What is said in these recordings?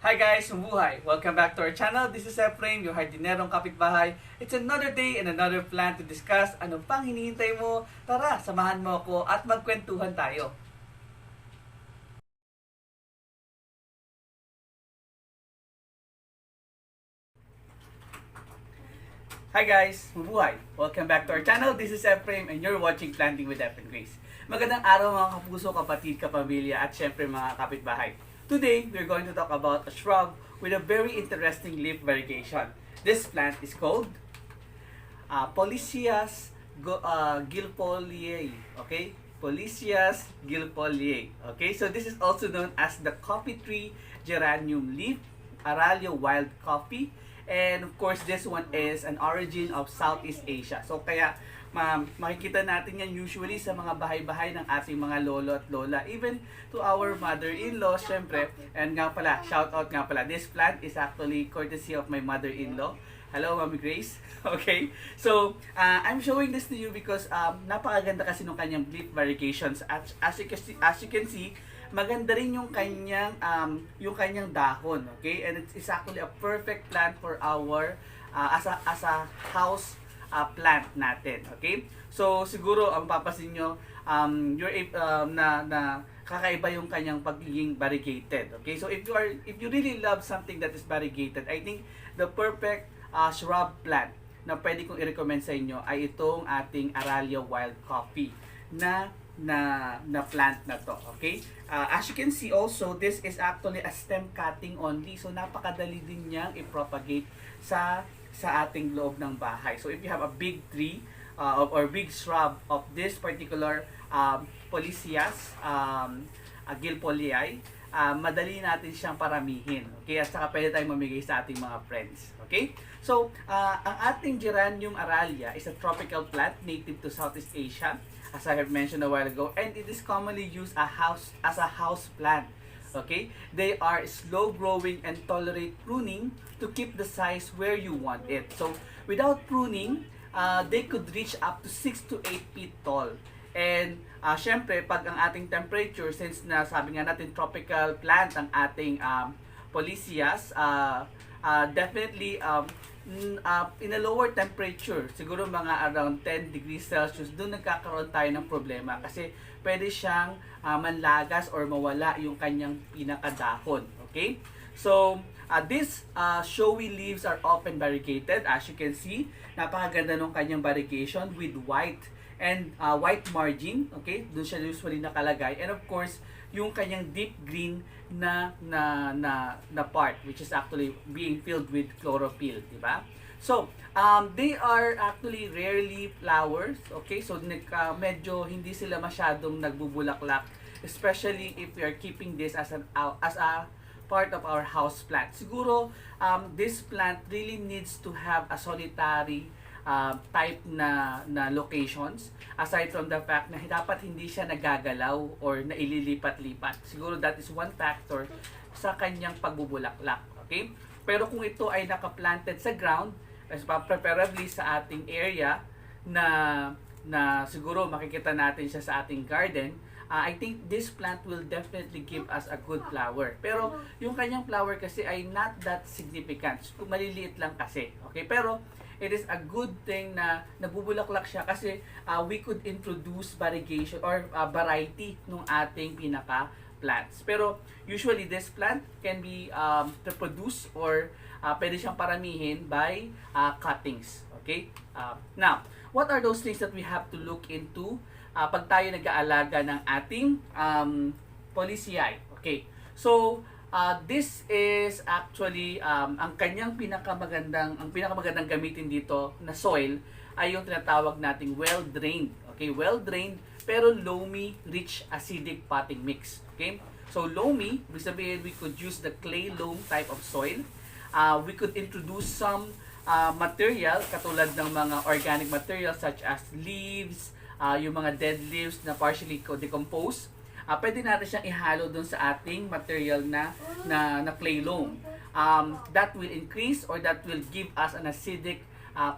Hi guys, mabuhay! Welcome back to our channel. This is Efraim, yung hardinerong kapitbahay. It's another day and another plan to discuss ano pang hinihintay mo. Tara, samahan mo ako at magkwentuhan tayo. Hi guys, mabuhay! Welcome back to our channel. This is Efraim and you're watching Planting with Ef and Grace. Magandang araw mga kapuso, kapatid, kapamilya at syempre mga kapitbahay. Today, we're going to talk about a shrub with a very interesting leaf variegation. This plant is called Polycias gilpoliae. Okay? Polycias gilpoliae. Okay? So this is also known as the coffee tree Geranium-Leaf, AraliaWild coffee. And of course, this one is an origin of Southeast Asia. So kaya makikita natin yan usually sa mga bahay-bahay ng ating mga lolo at lola. Even to our mother-in-law, syempre. And nga pala, shout out nga pala. This plant is actually courtesy of my mother-in-law. Hello, Mami Grace. Okay? So, I'm showing this to you because napakaganda kasi ng kanyang leaf variegations. As you can see, maganda rin yung kanyang dahon, okay? And it's actually a perfect plant for our as a house plant natin, okay? So siguro ang papasin nyo na kakaiba yung kanyang pagiging variegated, okay? So if you really love something that is variegated, I think the perfect shrub plant na pwede kong i-recommend sa inyo ay itong ating AraliaWild coffee na plant na to, okay? As you can see also, this is actually a stem cutting only. So napakadali din niyang i-propagate sa ating loob ng bahay. So if you have a big tree or big shrub of this particular Polycias gilpoliae, madali natin siyang paramihin. Okay? At saka pwede tayong mamigay sa ating mga friends. Okay? So, ang ating Geranium Aralia is a tropical plant native to Southeast Asia, as I have mentioned a while ago, and it is commonly used as a house plant. Okay? They are slow growing and tolerate pruning to keep the size where you want it. So, without pruning, they could reach up to 6 to 8 feet tall. And syempre, pag ang ating temperature, since nasabi nga natin tropical plant ang ating Polycias, definitely in a lower temperature, siguro mga around 10 degrees Celsius, doon nagkakaroon tayo ng problema kasi pwede siyang manlagas or mawala yung kanyang pinakadahon. Okay? So, these showy leaves are often variegated. As you can see, napakaganda ng kanyang variegation with white and white margin. Okay? Doon siya usually nakalagay. And of course, yung kanyang deep green na part, which is actually being filled with chlorophyll, di ba? So, they are actually rarely flowers, okay? So, medyo hindi sila masyadong nagbubulaklak, especially if we are keeping this as a part of our house plant. Siguro, this plant really needs to have a solitary type na locations, aside from the fact na dapat hindi siya nagagalaw or naililipat-lipat. Siguro that is one factor sa kanyang pagbubulaklak. Okay? Pero kung ito ay nakaplanted sa ground, preferably sa ating area na siguro makikita natin siya sa ating garden, I think this plant will definitely give us a good flower. Pero yung kanyang flower kasi ay not that significant. Maliliit lang kasi. Okay? Pero it is a good thing na nabubulaklak siya kasi we could introduce variegation or variety ng ating pinaka-plants. Pero usually this plant can be reproduced or pwede siyang paramihin by cuttings. Okay? Now, what are those things that we have to look into pag tayo nag-aalaga ng ating Polyciae? Okay. So, this is actually ang pinakamagandang gamitin dito na soil ay yung tinatawag nating well-drained. Okay, well-drained pero loamy, rich, acidic potting mix. Okay? So loamy, ibig sabihin we could use the clay loam type of soil. We could introduce some material katulad ng mga organic materials such as leaves, yung mga dead leaves na partially decomposed. Pwede natin siyang ihalo dun sa ating material na clay loam. That will increase or that will give us an acidic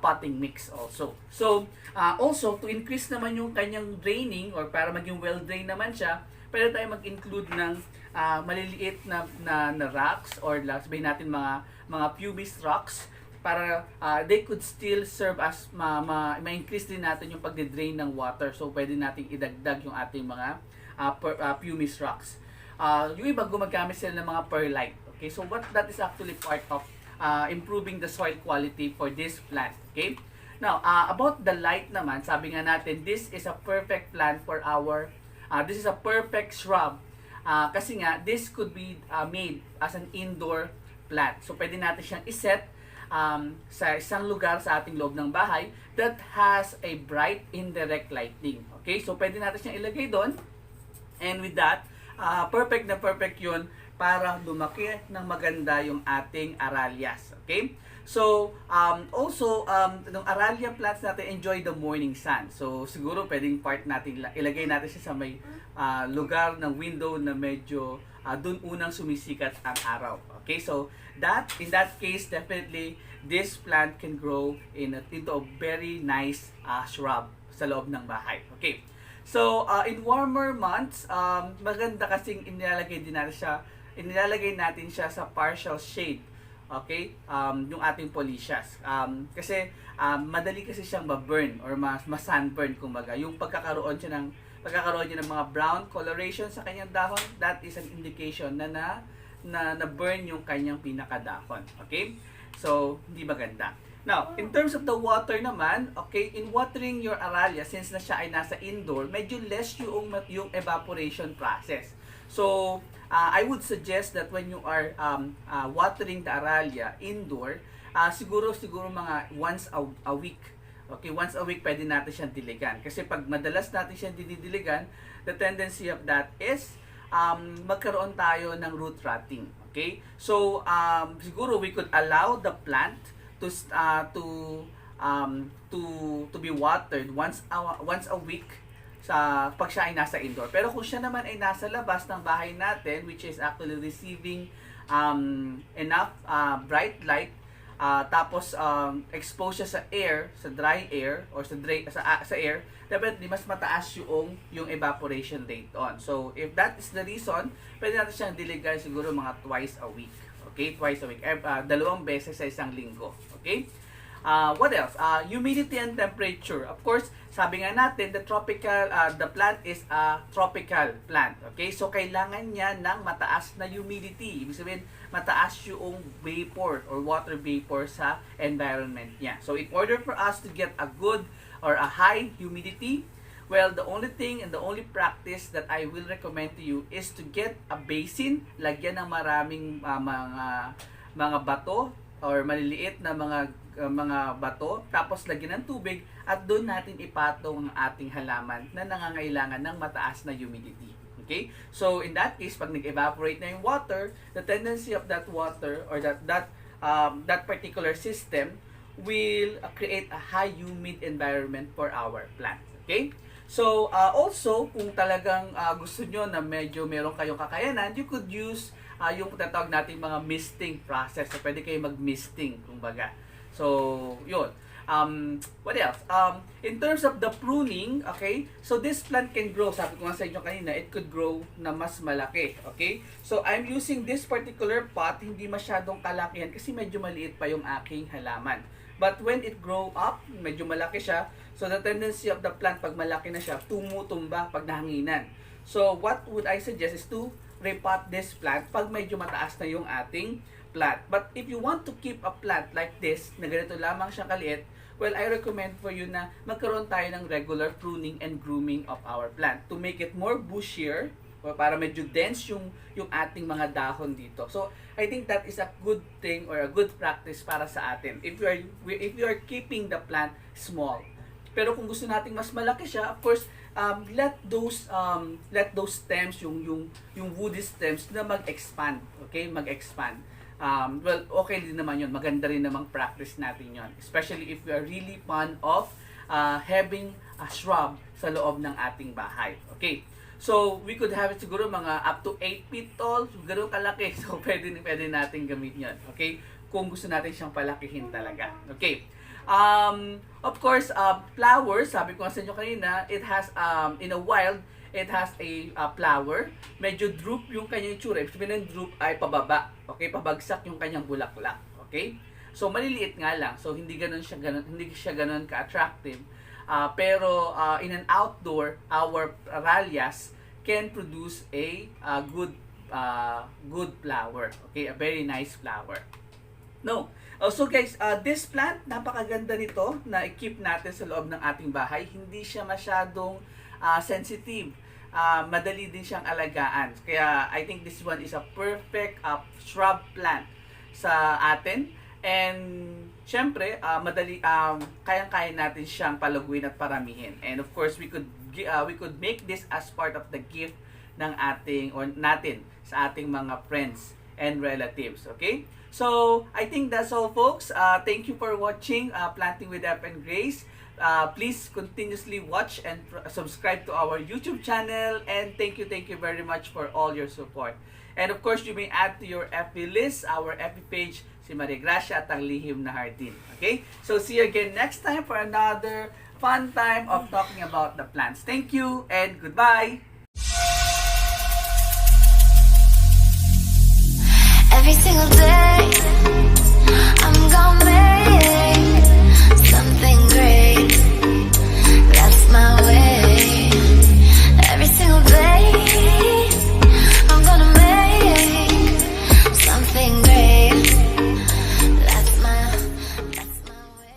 potting mix also. So, also to increase naman yung kanyang draining or para maging well drained naman siya, pwede tayo mag-include ng maliliit na rocks, or sabihin natin mga pumice rocks, para they could still serve as ma-increase din natin yung pagde-drain ng water. So pwede nating idagdag yung ating mga pumice rocks. Yung iba gumagamit sila ng mga perlite. Okay, so what that is actually part of improving the soil quality for this plant. Okay, now about the light naman, sabi nga natin, this is a perfect plant for our this is a perfect shrub, kasi nga this could be made as an indoor plant. So pwede natin siyang iset sa isang lugar sa ating loob ng bahay that has a bright indirect lighting. Okay, so pwede natin siyang ilagay doon, and with that, perfect na perfect yun para lumaki ng maganda yung ating aralias. Okay? So, also, ng Aralia plants natin enjoy the morning sun. So, siguro pwedeng part natin, ilagay natin siya sa may lugar ng window na medyo dun unang sumisikat ang araw. Okay? So, in that case, definitely, this plant can grow into a very nice shrub sa loob ng bahay. Okay? So, in warmer months, maganda kasing inilalagay natin siya sa partial shade. Okay? Yung ating policias. Kasi madali kasi siyang ma-burn or ma-sunburn kumbaga. Yung pagkakaroon niya ng mga brown coloration sa kanyang dahon, that is an indication na burn yung kanyang pinakadahon. Okay? So, hindi maganda. Now, in terms of the water naman, okay, in watering your aralia, since na siya ay nasa indoor, medyo less yung evaporation process. So, I would suggest that when you are watering the aralia indoor, siguro mga once a week. Okay, once a week pwede natin siyang diligan. Kasi pag madalas natin siyang dinidiligan, the tendency of that is magkaroon tayo ng root rotting. Okay? So, siguro we could allow the plant to be watered once a week pag siya ay nasa indoor. Pero kung siya naman ay nasa labas ng bahay natin, which is actually receiving enough bright light, tapos expose siya sa air, sa dry air or sa air, dapat mas mataas yung evaporation rate on. So if that is the reason, pwede natin siyang diligan siguro mga twice a week. Okay, twice a week. 2 beses sa isang linggo. Okay? What else? Humidity and temperature. Of course, sabi nga natin, the plant is a tropical plant. Okay? So, kailangan niya ng mataas na humidity. Ibig sabihin, mataas yung vapor or water vapor sa environment niya. So, in order for us to get a good or a high humidity, well, the only thing and the only practice that I will recommend to you is to get a basin, lagyan ng maraming mga bato or maliliit na mga bato, tapos lagyan ng tubig at doon natin ipatong ang ating halaman na nangangailangan ng mataas na humidity. Okay? So, in that case, pag nag-evaporate na yung water, the tendency of that water or that particular system will create a high humid environment for our plant. Okay? So, also, kung talagang gusto nyo na medyo meron kayong kakayanan, you could use yung tatawag natin mga misting process. So, pwede kayo mag-misting, kumbaga. So, yun. What else? In terms of the pruning, okay, so this plant can grow, sabi ko nga sa inyo kanina, it could grow na mas malaki, okay? So, I'm using this particular pot, hindi masyadong kalakihan kasi medyo maliit pa yung aking halaman. But when it grow up, medyo malaki siya, so the tendency of the plant, pag malaki na siya, tumutumba pag nahanginan. So, what would I suggest is to repot this plant pag medyo mataas na yung ating plant. But if you want to keep a plant like this, na ganito lamang siyang kaliit, well, I recommend for you na magkaroon tayo ng regular pruning and grooming of our plant to make it more bushier, o para medyo dense yung ating mga dahon dito. So, I think that is a good thing or a good practice para sa atin if you are keeping the plant small. Pero kung gusto nating mas malaki siya, of course, let those stems, yung woody stems na mag-expand, okay? Mag-expand. Well, okay din naman yun. Maganda rin namang practice natin yun. Especially if we are really fond of having a shrub sa loob ng ating bahay. Okay? So, we could have it siguro mga up to 8 feet tall. Ganoon kalaki. So, pwede natin gamitin yun. Okay? Kung gusto natin siyang palakihin talaga. Okay? Of course, flowers, sabi ko sa inyo kanina, it has, in a wild, it has a flower. Medyo droop yung kanyang itsura. Ibig sabihin ng droop ay pababa. Okay, pabagsak yung kanyang bulaklak. Okay? So maliliit nga lang. So hindi siya ganun ka-attractive. Pero in an outdoor, our Aralias can produce a good flower. Okay, a very nice flower. No. So guys, this plant, napakaganda nito na i-keep natin sa loob ng ating bahay. Hindi siya masyadong sensitive. Madali din siyang alagaan. Kaya I think this one is a perfect shrub plant sa atin. And syempre, kayang-kaya natin siyang palaguin at paramihin. And of course, we could make this as part of the gift ng natin sa ating mga friends and relatives. Okay? So, I think that's all, folks. Thank you for watching Planting with F and Grace. Please continuously watch and subscribe to our YouTube channel. And thank you very much for all your support. And of course, you may add to your FB list, our FB page, si Maria Gracia at ang Lihim na Hardin. Okay? So, see you again next time for another fun time of talking about the plants. Thank you and goodbye! Every single day